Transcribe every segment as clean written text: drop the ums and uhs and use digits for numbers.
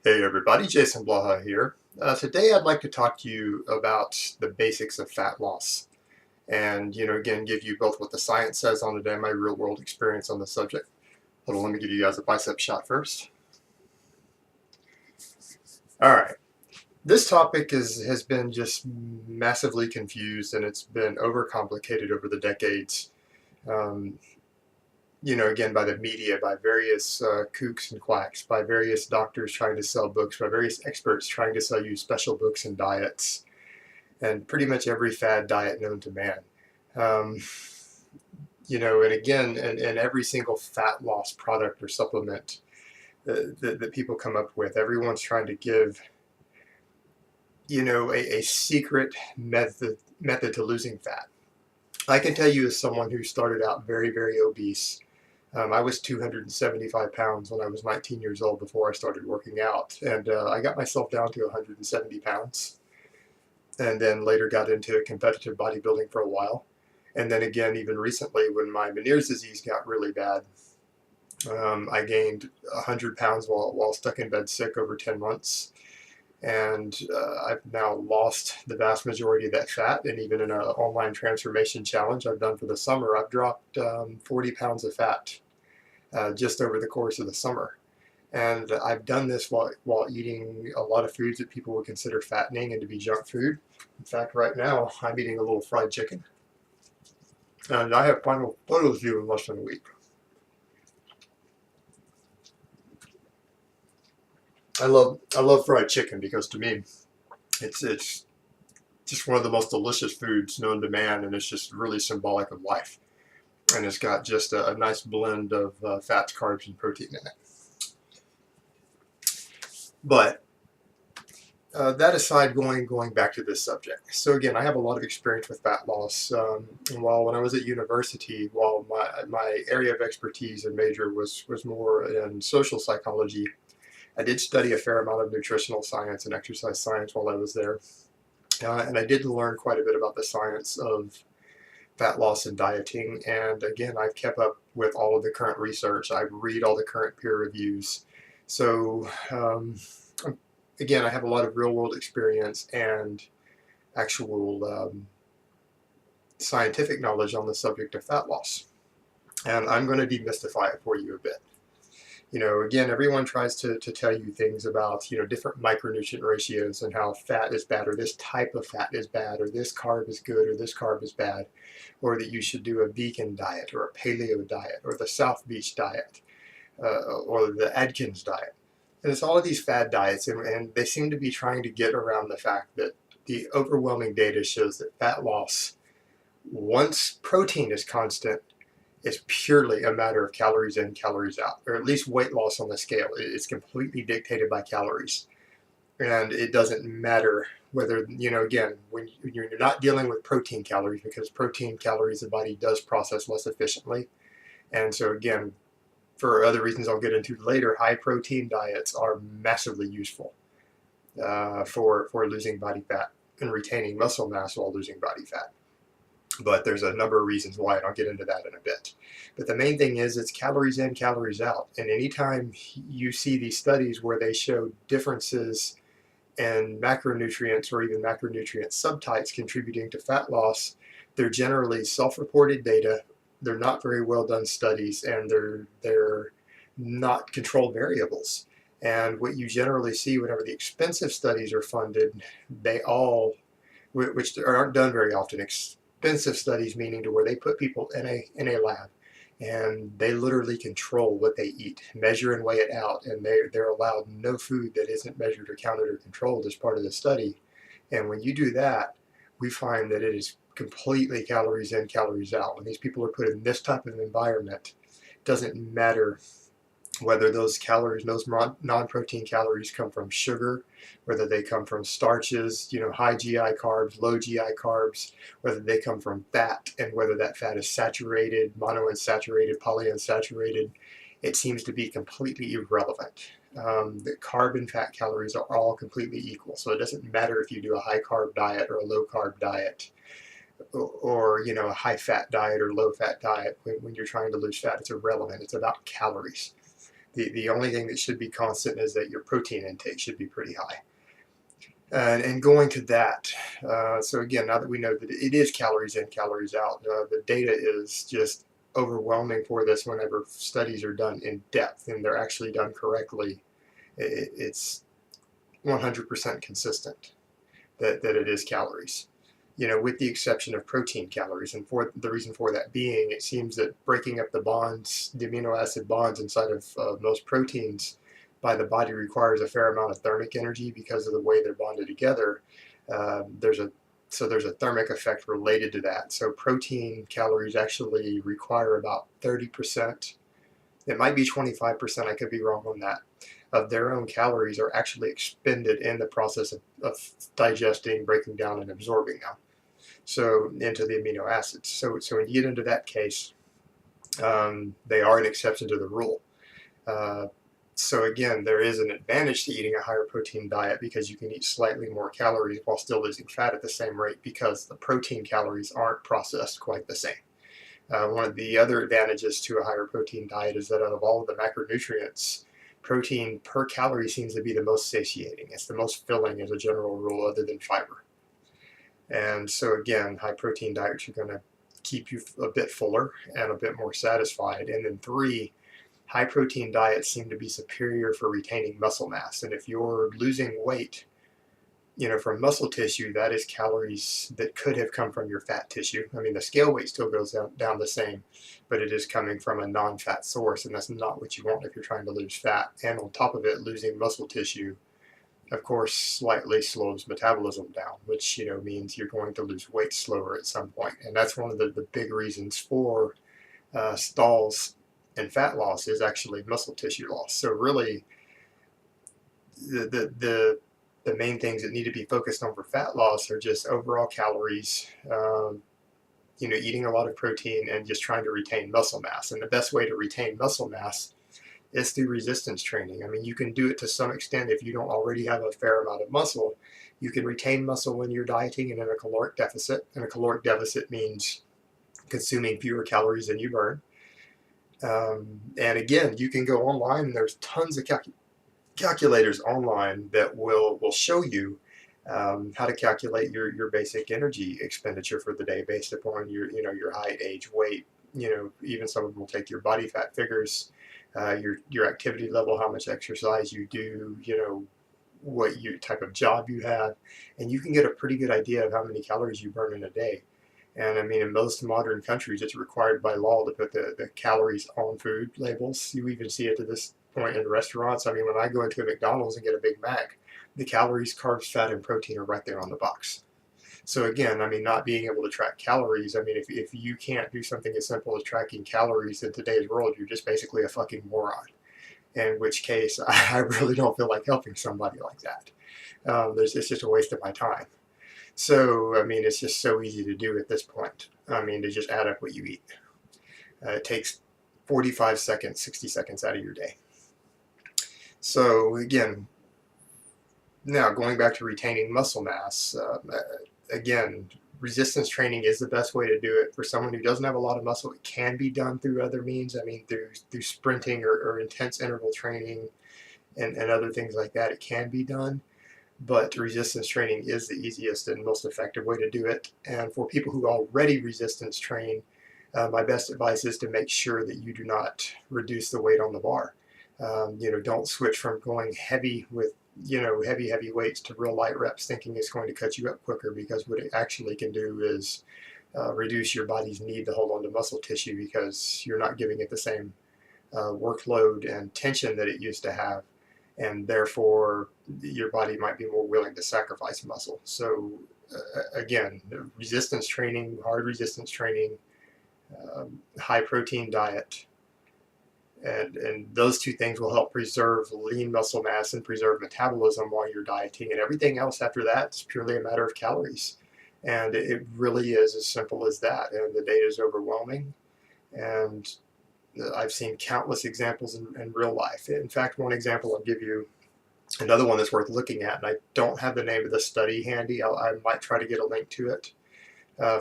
Hey everybody, Jason Blaha here. Today I'd like to talk to you about the basics of fat loss and, again, give you both what the science says on it and my real world experience on the subject. Hold on, let me give you guys a bicep shot first. All right. This topic has been just massively confused and it's been overcomplicated over the decades. Um, again, by the media, by various kooks and quacks, by various doctors trying to sell books, by various experts trying to sell you special books and diets, and pretty much every fad diet known to man. Um, and again, and every single fat loss product or supplement that people come up with, everyone's trying to give, a secret method to losing fat. I can tell you as someone who started out very, very obese. I was 275 pounds when I was 19 years old before I started working out, and I got myself down to 170 pounds, and then later got into competitive bodybuilding for a while. And then again, even recently, when my Meniere's disease got really bad, I gained 100 pounds while stuck in bed sick over 10 months. And I've now lost the vast majority of that fat. And even in an online transformation challenge I've done for the summer, I've dropped 40 pounds of fat just over the course of the summer. And I've done this while eating a lot of foods that people would consider fattening and to be junk food. In fact, right now, I'm eating a little fried chicken. And I have final photos due in less than a week. I love fried chicken because to me, it's just one of the most delicious foods known to man, and it's just really symbolic of life. And it's got just a nice blend of fats, carbs, and protein in it. But that aside, going back to this subject. So again, I have a lot of experience with fat loss. While when I was at university, while my area of expertise and major was more in social psychology, I did study a fair amount of nutritional science and exercise science while I was there. And I did learn quite a bit about the science of fat loss and dieting. And again, I've kept up with all of the current research. I read all the current peer reviews. So again, I have a lot of real world experience and actual scientific knowledge on the subject of fat loss. And I'm going to demystify it for you a bit. Again, everyone tries to tell you things about, different micronutrient ratios and how fat is bad, or this type of fat is bad, or this carb is good, or this carb is bad, or that you should do a vegan diet, or a paleo diet, or the South Beach diet, or the Atkins diet. And it's all of these fad diets, and they seem to be trying to get around the fact that the overwhelming data shows that fat loss, once protein is constant, is purely a matter of calories in, calories out, or at least weight loss on the scale. It's completely dictated by calories. And it doesn't matter whether, again, when you're not dealing with protein calories, because protein calories the body does process less efficiently. And so again, for other reasons I'll get into later, high protein diets are massively useful for losing body fat and retaining muscle mass while losing body fat. But there's a number of reasons why, and I'll get into that in a bit. But the main thing is it's calories in, calories out. And anytime you see these studies where they show differences in macronutrients or even macronutrient subtypes contributing to fat loss, they're generally self-reported data. They're not very well done studies, and they're not controlled variables. And what you generally see whenever the expensive studies are funded, they all, which aren't done very often, expensive studies meaning to where they put people in a lab and they literally control what they eat, measure and weigh it out, and they're allowed no food that isn't measured or counted or controlled as part of the study. And when you do that, we find that it is completely calories in, calories out. When these people are put in this type of environment, it doesn't matter whether those calories, those non-protein calories come from sugar, whether they come from starches, high GI carbs, low GI carbs, whether they come from fat, and whether that fat is saturated, monounsaturated, polyunsaturated, it seems to be completely irrelevant. The carb and fat calories are all completely equal. So it doesn't matter if you do a high carb diet or a low carb diet, or a high fat diet or low fat diet. When you're trying to lose fat, it's irrelevant. It's about calories. The only thing that should be constant is that your protein intake should be pretty high. And going to that, so again, now that we know that it is calories in, calories out, the data is just overwhelming for this whenever studies are done in depth and they're actually done correctly. It's 100% consistent that it is calories, with the exception of protein calories. And for the reason for that being, it seems that breaking up the bonds, the amino acid bonds inside of most proteins by the body requires a fair amount of thermic energy because of the way they're bonded together. There's a thermic effect related to that. So protein calories actually require about 30%. It might be 25%, I could be wrong on that, of their own calories are actually expended in the process of digesting, breaking down, and absorbing them. So into the amino acids. So when you get into that case, they are an exception to the rule. So again, there is an advantage to eating a higher protein diet because you can eat slightly more calories while still losing fat at the same rate because the protein calories aren't processed quite the same. One of the other advantages to a higher protein diet is that out of all of the macronutrients, protein per calorie seems to be the most satiating. It's the most filling as a general rule other than fiber. And so again, high protein diets are going to keep you a bit fuller and a bit more satisfied. And then 3, high protein diets seem to be superior for retaining muscle mass. And if you're losing weight, from muscle tissue, that is calories that could have come from your fat tissue. I mean, the scale weight still goes down the same, but it is coming from a non-fat source, and that's not what you want if you're trying to lose fat. And on top of it, losing muscle tissue, of course, slightly slows metabolism down, which, means you're going to lose weight slower at some point. And that's one of the big reasons for stalls and fat loss is actually muscle tissue loss. So really, the main things that need to be focused on for fat loss are just overall calories, eating a lot of protein and just trying to retain muscle mass. And the best way to retain muscle mass is through resistance training. I mean, you can do it to some extent if you don't already have a fair amount of muscle. You can retain muscle when you're dieting and in a caloric deficit. And a caloric deficit means consuming fewer calories than you burn. And again, you can go online and there's tons of calculators online that will show you how to calculate your basic energy expenditure for the day based upon your height, age, weight. Even some of them will take your body fat figures, your activity level, how much exercise you do, what type of job you have, and you can get a pretty good idea of how many calories you burn in a day. And I mean, in most modern countries, it's required by law to put the calories on food labels. You even see it to this point in restaurants. I mean, when I go into a McDonald's and get a Big Mac, the calories, carbs, fat, and protein are right there on the box. So again, I mean, not being able to track calories, I mean, if you can't do something as simple as tracking calories in today's world, you're just basically a fucking moron. In which case, I really don't feel like helping somebody like that. It's just a waste of my time. So, I mean, it's just so easy to do at this point. I mean, to just add up what you eat. It takes 45 seconds, 60 seconds out of your day. So, again, now going back to retaining muscle mass, again, resistance training is the best way to do it. For someone who doesn't have a lot of muscle, it can be done through other means. I mean, through sprinting or intense interval training and other things like that, it can be done. But resistance training is the easiest and most effective way to do it. And for people who already resistance train, my best advice is to make sure that you do not reduce the weight on the bar. Don't switch from going heavy with, heavy weights to real light reps thinking it's going to cut you up quicker, because what it actually can do is reduce your body's need to hold on to muscle tissue because you're not giving it the same workload and tension that it used to have. And therefore, your body might be more willing to sacrifice muscle. So, again, resistance training, hard resistance training, high protein diet, and those two things will help preserve lean muscle mass and preserve metabolism while you're dieting. And everything else after that is purely a matter of calories. And it really is as simple as that. And the data is overwhelming. And I've seen countless examples in real life. In fact, one example I'll give you, another one that's worth looking at, and I don't have the name of the study handy. I might try to get a link to it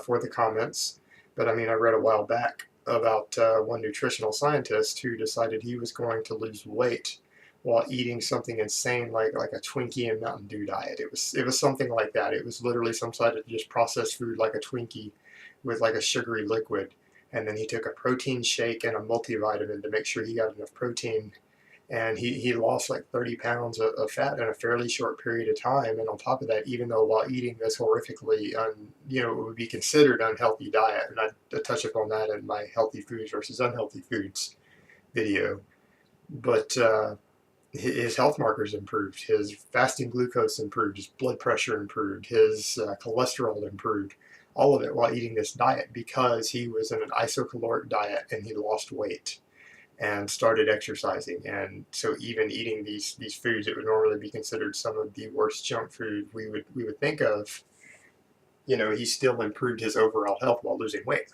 for the comments. But I mean, I read a while back about one nutritional scientist who decided he was going to lose weight while eating something insane like a Twinkie and Mountain Dew diet. It was something like that. It was literally some sort of just processed food like a Twinkie with like a sugary liquid. And then he took a protein shake and a multivitamin to make sure he got enough protein. And he lost like 30 pounds of fat in a fairly short period of time. And on top of that, even though while eating this horrifically, it would be considered unhealthy diet, and I touch upon that in my healthy foods versus unhealthy foods video. But his health markers improved, his fasting glucose improved, his blood pressure improved, his cholesterol improved, all of it while eating this diet because he was in an isocaloric diet and he lost weight and started exercising. And so even eating these foods that would normally be considered some of the worst junk food we would think of, he still improved his overall health while losing weight.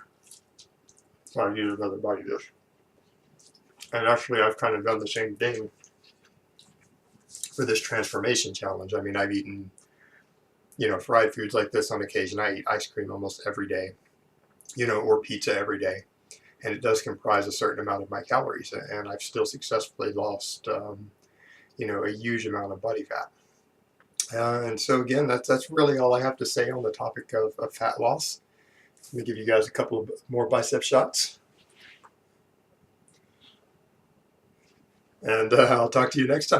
So I use another body dish. And actually I've kind of done the same thing for this transformation challenge. I mean, I've eaten, fried foods like this on occasion. I eat ice cream almost every day, or pizza every day. And it does comprise a certain amount of my calories. And I've still successfully lost, a huge amount of body fat. And so again, that's really all I have to say on the topic of fat loss. Let me give you guys a couple of more bicep shots. And I'll talk to you next time.